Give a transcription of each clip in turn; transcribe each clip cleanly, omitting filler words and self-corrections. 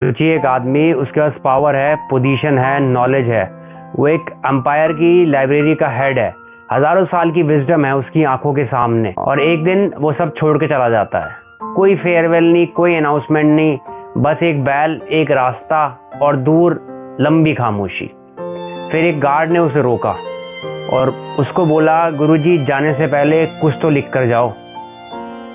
रुचि एक आदमी, उसके पास पावर है, पोजीशन है, नॉलेज है। वो एक अंपायर की लाइब्रेरी का हेड है। हजारों साल की विजडम है उसकी आंखों के सामने, और एक दिन वो सब छोड़ के चला जाता है। कोई फेयरवेल नहीं, कोई अनाउंसमेंट नहीं, बस एक बैल, एक रास्ता और दूर लंबी खामोशी। फिर एक गार्ड ने उसे रोका और उसको बोला, गुरुजी जाने से पहले कुछ तो लिख कर जाओ।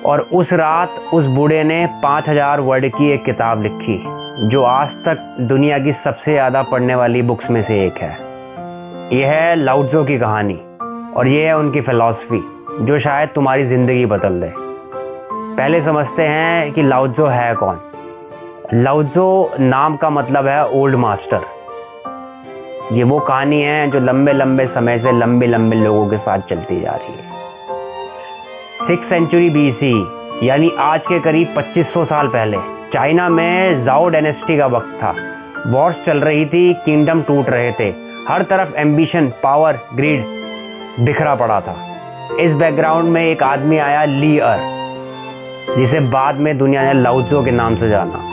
और उस रात उस बूढ़े ने 5000 वर्ड की एक किताब लिखी, जो आज तक दुनिया की सबसे ज़्यादा पढ़ने वाली बुक्स में से एक है। यह है लाओ त्से की कहानी, और ये है उनकी फिलॉसफी, जो शायद तुम्हारी ज़िंदगी बदल दे। पहले समझते हैं कि लाओ त्से है कौन। लाओ त्से नाम का मतलब है ओल्ड मास्टर। ये वो कहानी है जो लंबे लंबे समय से लंबे लंबे लोगों के साथ चलती जा रही है। 6th सेंचुरी BC, यानी आज के करीब 2500 साल पहले, चाइना में जाओ डायनेस्टी का वक्त था। वॉर्स चल रही थी, किंगडम टूट रहे थे, हर तरफ एम्बिशन, पावर, ग्रीड बिखरा पड़ा था। इस बैकग्राउंड में एक आदमी आया, ली अर, जिसे बाद में दुनिया ने लाओ त्से के नाम से जाना।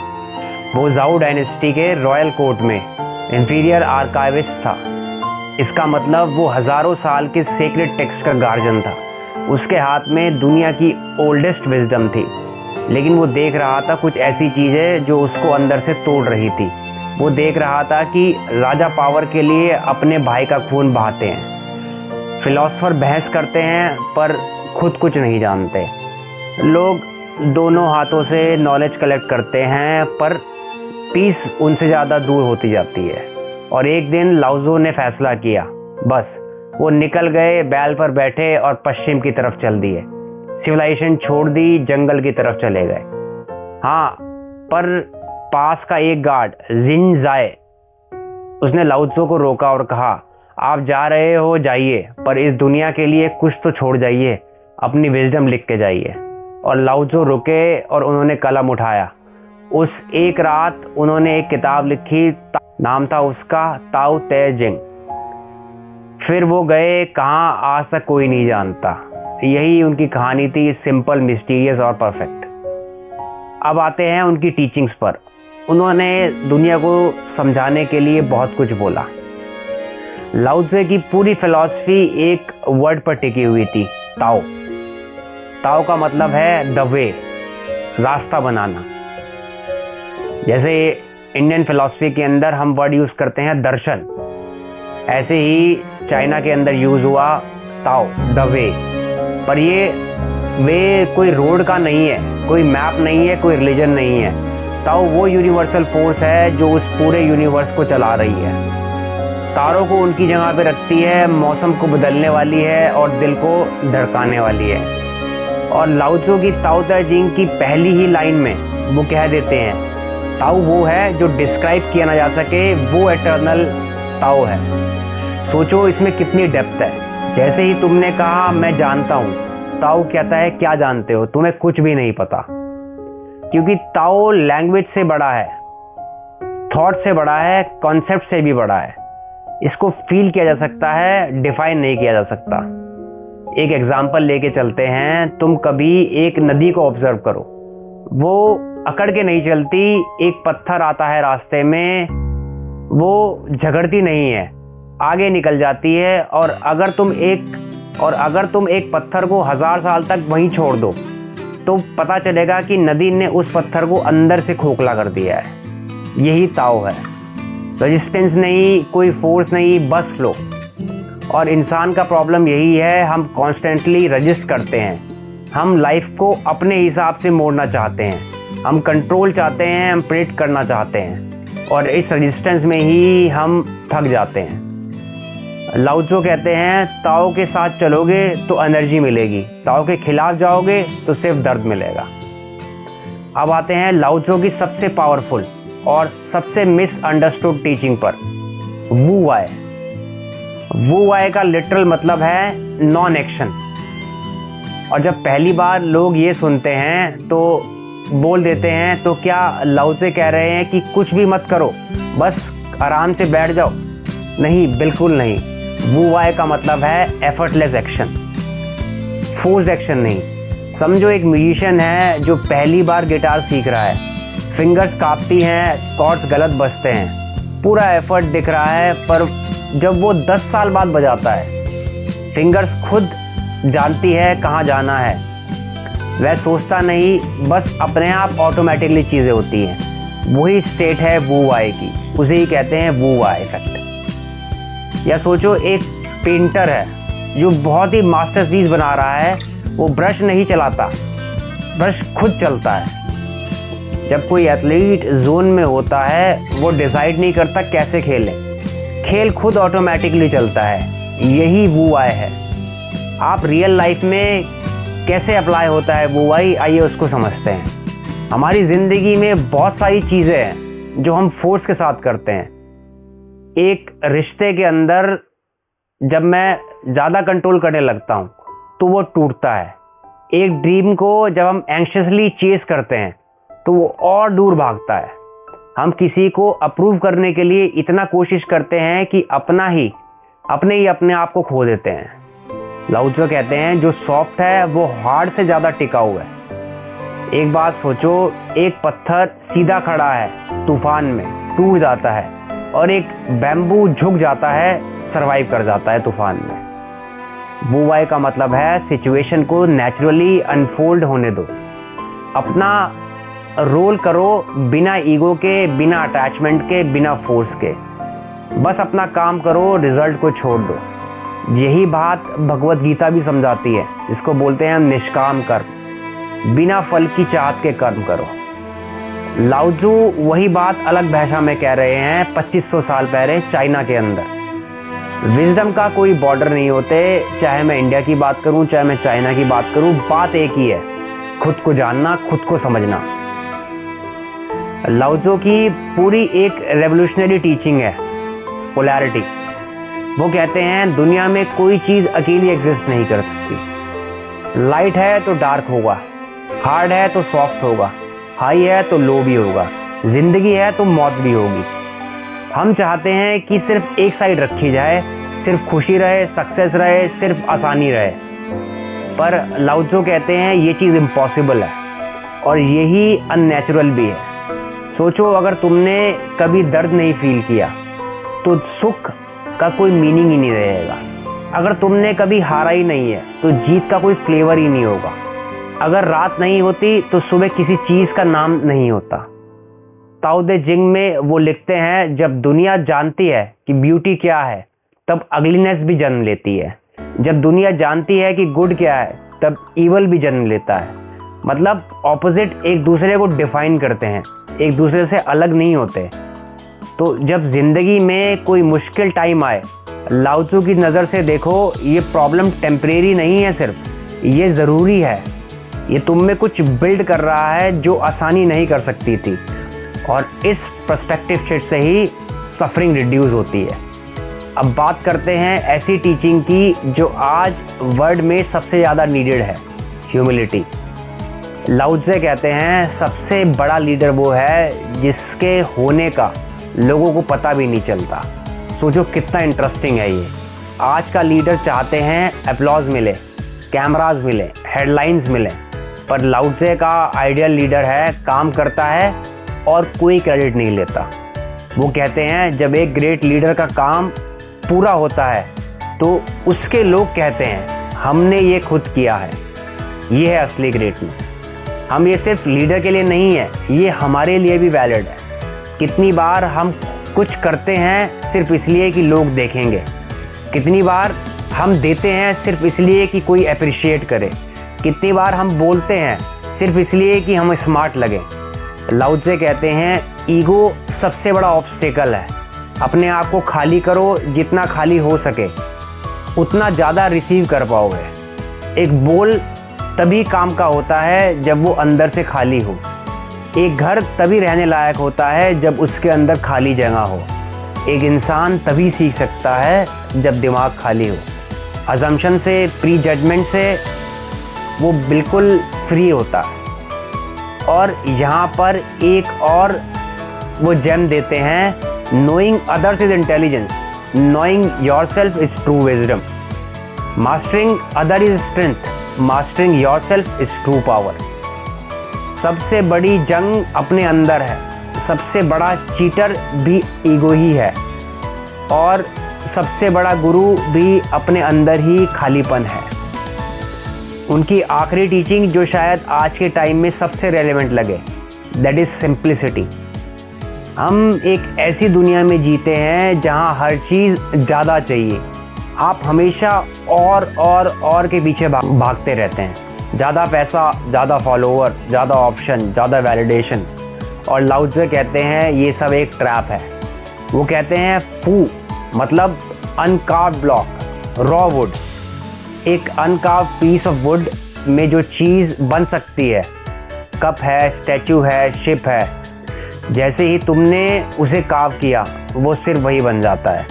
वो जाओ डायनेस्टी के रॉयल कोर्ट में इंफीरियर आर्काइविस्ट था। इसका मतलब वो हजारों साल के सेक्रेड टेक्स्ट का गार्जियन था। उसके हाथ में दुनिया की ओल्डेस्ट विजडम थी, लेकिन वो देख रहा था कुछ ऐसी चीज़ें जो उसको अंदर से तोड़ रही थी। वो देख रहा था कि राजा पावर के लिए अपने भाई का खून बहाते हैं। फिलोसफर बहस करते हैं पर खुद कुछ नहीं जानते। लोग दोनों हाथों से नॉलेज कलेक्ट करते हैं, पर पीस उनसे ज़्यादा दूर होती जाती है। और एक दिन लाओ त्से ने फैसला किया, बस वो निकल गए, बैल पर बैठे और पश्चिम की तरफ चल दिए। सिविलाइजेशन छोड़ दी, जंगल की तरफ चले गए। हाँ, पर पास का एक गार्ड, जिन जाए, उसने लाओ त्से को रोका और कहा, आप जा रहे हो जाइए, पर इस दुनिया के लिए कुछ तो छोड़ जाइए, अपनी विजडम लिख के जाइए। और लाओ त्से रुके और उन्होंने कलम उठाया। उस एक रात उन्होंने एक किताब लिखी, नाम था उसका ताओ ते चिंग। फिर वो गए कहाँ, आज तक कोई नहीं जानता। यही उनकी कहानी थी, सिंपल, मिस्टीरियस और परफेक्ट। अब आते हैं उनकी टीचिंग्स पर। उन्होंने दुनिया को समझाने के लिए बहुत कुछ बोला। लाओ त्से की पूरी फिलॉसफी एक वर्ड पर टिकी हुई थी, ताओ। ताओ का मतलब है द वे, रास्ता बनाना। जैसे इंडियन फिलॉसफी के अंदर हम वर्ड यूज करते हैं दर्शन, ऐसे ही चाइना के अंदर यूज हुआ ताओ, द वे। पर ये वे कोई रोड का नहीं है, कोई मैप नहीं है, कोई रिलीजन नहीं है। ताओ वो यूनिवर्सल फोर्स है जो उस पूरे यूनिवर्स को चला रही है। तारों को उनकी जगह पे रखती है, मौसम को बदलने वाली है और दिल को धड़काने वाली है। और लाओ त्से की ताओ ते चिंग की पहली ही लाइन में वो कह देते हैं, ताओ वो है जो डिस्क्राइब किया ना जा सके, वो एटर्नल ताओ है। सोचो इसमें कितनी डेप्थ है। जैसे ही तुमने कहा मैं जानता हूँ, ताओ कहता है क्या जानते हो, तुम्हें कुछ भी नहीं पता। क्योंकि ताओ लैंग्वेज से बड़ा है, थॉट से बड़ा है, कॉन्सेप्ट से भी बड़ा है। इसको फील किया जा सकता है, डिफाइन नहीं किया जा सकता। एक एग्जाम्पल लेके चलते हैं। तुम कभी एक नदी को ऑब्जर्व करो, वो अकड़ के नहीं चलती। एक पत्थर आता है रास्ते में, वो झगड़ती नहीं है, आगे निकल जाती है। और अगर तुम एक पत्थर को 1000 साल तक वहीं छोड़ दो, तो पता चलेगा कि नदी ने उस पत्थर को अंदर से खोखला कर दिया है। यही ताओ है। रेजिस्टेंस नहीं, कोई फोर्स नहीं, बस फ्लो। और इंसान का प्रॉब्लम यही है, हम कॉन्स्टेंटली रजिस्ट करते हैं। हम लाइफ को अपने हिसाब से मोड़ना चाहते हैं, हम कंट्रोल चाहते हैं, हम प्रेडिक्ट करना चाहते हैं, और इस रेजिस्टेंस में ही हम थक जाते हैं। लाओ त्से कहते हैं, ताओ के साथ चलोगे तो एनर्जी मिलेगी, ताओ के खिलाफ जाओगे तो सिर्फ दर्द मिलेगा। अब आते हैं लाओ त्से की सबसे पावरफुल और सबसे मिसअंडरस्टूड टीचिंग पर, वू वाई। वू वाई का लिटरल मतलब है नॉन एक्शन। और जब पहली बार लोग ये सुनते हैं तो बोल देते हैं, तो क्या लाओ त्से कह रहे हैं कि कुछ भी मत करो, बस आराम से बैठ जाओ? नहीं, बिल्कुल नहीं। वू वाई का मतलब है एफर्टलेस एक्शन, फोर्स एक्शन नहीं। समझो एक म्यूजिशियन है जो पहली बार गिटार सीख रहा है, फिंगर्स कांपती हैं, कॉर्ड्स गलत बजते हैं, पूरा एफर्ट दिख रहा है, पर जब वो 10 साल बाद बजाता है, फिंगर्स खुद जानती है कहाँ जाना है। वह सोचता नहीं, बस अपने आप ऑटोमेटिकली चीज़ें होती हैं। वही स्टेट है वू वाई की, उसे ही कहते हैं वू वाई इफेक्ट। या सोचो एक पेंटर है जो बहुत ही मास्टरपीस बना रहा है, वो ब्रश नहीं चलाता, ब्रश खुद चलता है। जब कोई एथलीट जोन में होता है, वो डिसाइड नहीं करता कैसे खेले, खेल खुद ऑटोमेटिकली चलता है। यही वू वाई है। आप रियल लाइफ में कैसे अप्लाई होता है वो वाई, आइए उसको समझते हैं। हमारी ज़िंदगी में बहुत सारी चीज़ें हैं जो हम फोर्स के साथ करते हैं। एक रिश्ते के अंदर जब मैं ज़्यादा कंट्रोल करने लगता हूँ तो वो टूटता है। एक ड्रीम को जब हम एंग्शियसली चेस करते हैं तो वो और दूर भागता है। हम किसी को अप्रूव करने के लिए इतना कोशिश करते हैं कि अपने आप को खो देते हैं। लाओ त्से कहते हैं जो सॉफ्ट है वो हार्ड से ज़्यादा टिकाऊ है। एक बात सोचो, एक पत्थर सीधा खड़ा है, तूफान में टूट जाता है, और एक बैम्बू झुक जाता है, सरवाइव कर जाता है तूफान में। वू वाई का मतलब है सिचुएशन को नेचुरली अनफोल्ड होने दो, अपना रोल करो बिना ईगो के, बिना अटैचमेंट के, बिना फोर्स के। बस अपना काम करो, रिजल्ट को छोड़ दो। यही बात भगवत गीता भी समझाती है, जिसको बोलते हैं निष्काम कर्म, बिना फल की चाहत के कर्म करो। लाओ त्से वही बात अलग भाषा में कह रहे हैं 2500 साल पहले चाइना के अंदर। विजडम का कोई बॉर्डर नहीं होते, चाहे मैं इंडिया की बात करूं, चाहे मैं चाइना की बात करूं, बात एक ही है, खुद को जानना, खुद को समझना। लाओ त्से की पूरी एक रेवोल्यूशनरी टीचिंग है, पोलैरिटी। वो कहते हैं दुनिया में कोई चीज़ अकेली एग्जिस्ट नहीं कर सकती। लाइट है तो डार्क होगा, हार्ड है तो सॉफ्ट होगा, हाई है तो लो भी होगा, जिंदगी है तो मौत भी होगी। हम चाहते हैं कि सिर्फ एक साइड रखी जाए, सिर्फ खुशी रहे, सक्सेस रहे, सिर्फ आसानी रहे। पर लाओ त्से कहते हैं ये चीज़ इम्पॉसिबल है और यही अननेचुरल भी है। सोचो अगर तुमने कभी दर्द नहीं फील किया तो सुख का कोई मीनिंग ही नहीं रहेगा। अगर तुमने कभी हारा ही नहीं है तो जीत का कोई फ्लेवर ही नहीं होगा। अगर रात नहीं होती तो सुबह किसी चीज़ का नाम नहीं होता। ताओ ते चिंग में वो लिखते हैं जब दुनिया जानती है कि ब्यूटी क्या है, तब अगलीनेस भी जन्म लेती है। जब दुनिया जानती है कि गुड क्या है, तब ईवल भी जन्म लेता है। मतलब ऑपोजिट एक दूसरे को डिफाइन करते हैं, एक दूसरे से अलग नहीं होते। तो जब जिंदगी में कोई मुश्किल टाइम आए, लाओ त्से की नज़र से देखो, ये प्रॉब्लम टेम्परेरी नहीं है, सिर्फ ये ज़रूरी है। ये तुम में कुछ बिल्ड कर रहा है जो आसानी नहीं कर सकती थी। और इस पर्सपेक्टिव शिफ्ट से ही सफरिंग रिड्यूस होती है। अब बात करते हैं ऐसी टीचिंग की जो आज वर्ल्ड में सबसे ज़्यादा नीडेड है, ह्यूमिलिटी। लाओ त्से कहते हैं सबसे बड़ा लीडर वो है जिसके होने का लोगों को पता भी नहीं चलता। सोचो कितना इंटरेस्टिंग है ये। आज का लीडर चाहते हैं एप्लॉज मिले, कैमराज मिले, हेडलाइंस मिले, पर लाओ त्से का आइडियल लीडर है काम करता है और कोई क्रेडिट नहीं लेता। वो कहते हैं जब एक ग्रेट लीडर का काम पूरा होता है तो उसके लोग कहते हैं हमने ये खुद किया है। ये है असली ग्रेटनेस। हम ये सिर्फ लीडर के लिए नहीं है, ये हमारे लिए भी वैलिड है। कितनी बार हम कुछ करते हैं सिर्फ इसलिए कि लोग देखेंगे, कितनी बार हम देते हैं सिर्फ इसलिए कि कोई अप्रिशिएट करे, कितनी बार हम बोलते हैं सिर्फ इसलिए कि हम स्मार्ट लगे। लाओ त्से कहते हैं ईगो सबसे बड़ा ऑब्स्टेकल है। अपने आप को खाली करो, जितना खाली हो सके उतना ज़्यादा रिसीव कर पाओगे। एक बोल तभी काम का होता है जब वो अंदर से खाली हो। एक घर तभी रहने लायक होता है जब उसके अंदर खाली जगह हो। एक इंसान तभी सीख सकता है जब दिमाग खाली हो। अजम्पशन से, प्री जजमेंट से वो बिल्कुल फ्री होता है। और यहाँ पर एक और वो जेम देते हैं, knowing others is intelligence, knowing yourself is true wisdom, mastering other is strength, mastering yourself is true power. सबसे बड़ी जंग अपने अंदर है, सबसे बड़ा चीटर भी ईगो ही है, और सबसे बड़ा गुरु भी अपने अंदर ही खालीपन है। उनकी आखिरी टीचिंग जो शायद आज के टाइम में सबसे रेलेवेंट लगे, दैट इज़ सिंप्लिसिटी। हम एक ऐसी दुनिया में जीते हैं जहां हर चीज़ ज़्यादा चाहिए। आप हमेशा और के पीछे भागते रहते हैं। ज़्यादा पैसा, ज़्यादा फॉलोवर, ज़्यादा ऑप्शन, ज़्यादा वैलिडेशन। और लाओ त्से कहते हैं ये सब एक ट्रैप है। वो कहते हैं फू मतलब अनकार्व्ड ब्लॉक, रॉ वुड। एक अनकार्व्ड पीस ऑफ वुड में जो चीज़ बन सकती है, कप है, स्टैचू है, शिप है, जैसे ही तुमने उसे कार्व किया वो सिर्फ वही बन जाता है।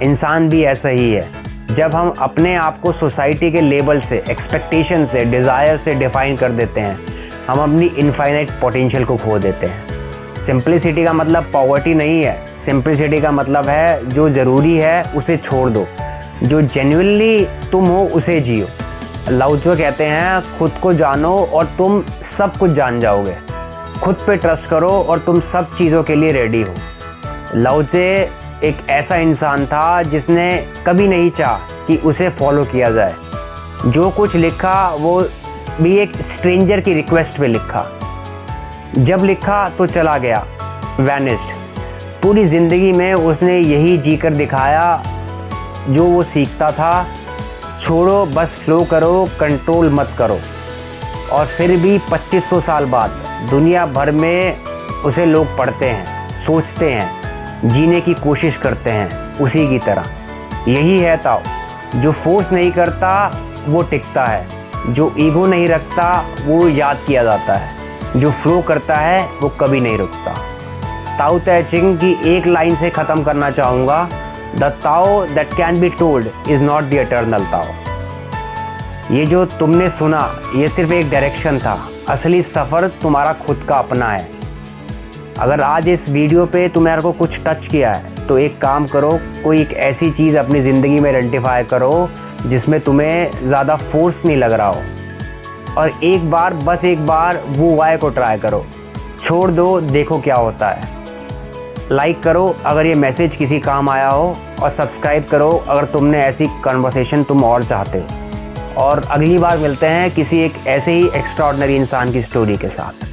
इंसान भी ऐसा ही है। जब हम अपने आप को सोसाइटी के लेबल से, एक्सपेक्टेशन से, डिज़ायर से डिफाइन कर देते हैं, हम अपनी इनफाइनाइट पोटेंशियल को खो देते हैं। सिंप्लिसिटी का मतलब पॉवर्टी नहीं है। सिंप्लिसिटी का मतलब है जो ज़रूरी है उसे छोड़ दो, जो जेन्युइनली तुम हो उसे जियो। लाओ त्से कहते हैं खुद को जानो और तुम सब कुछ जान जाओगे। खुद पे ट्रस्ट करो और तुम सब चीज़ों के लिए रेडी हो। लाओ त्से एक ऐसा इंसान था जिसने कभी नहीं चाहा कि उसे फॉलो किया जाए। जो कुछ लिखा वो भी एक स्ट्रेंजर की रिक्वेस्ट पे लिखा। जब लिखा तो चला गया, वैनिश्ड। पूरी ज़िंदगी में उसने यही जीकर दिखाया जो वो सीखता था। छोड़ो, बस फ्लो करो, कंट्रोल मत करो। और फिर भी 2500 साल बाद दुनिया भर में उसे लोग पढ़ते हैं, सोचते हैं, जीने की कोशिश करते हैं उसी की तरह। यही है ताओ, जो फोर्स नहीं करता वो टिकता है, जो ईगो नहीं रखता वो याद किया जाता है, जो फ्लो करता है वो कभी नहीं रुकता। ताओ ते चिंग की एक लाइन से ख़त्म करना चाहूँगा, the Tao that can be told is not the eternal Tao. ये जो तुमने सुना ये सिर्फ एक डायरेक्शन था, असली सफ़र तुम्हारा खुद का अपना है। अगर आज इस वीडियो पे तुम्हारे को कुछ टच किया है तो एक काम करो, कोई एक ऐसी चीज़ अपनी ज़िंदगी में आइडेंटिफाई करो जिसमें तुम्हें ज़्यादा फोर्स नहीं लग रहा हो, और एक बार, बस एक बार वो वाई को ट्राई करो। छोड़ दो, देखो क्या होता है। लाइक करो अगर ये मैसेज किसी काम आया हो, और सब्सक्राइब करो अगर तुमने ऐसी कन्वर्सेशन तुम और चाहते हो। और अगली बार मिलते हैं किसी एक ऐसे ही एक्स्ट्राऑर्डिनरी इंसान की स्टोरी के साथ।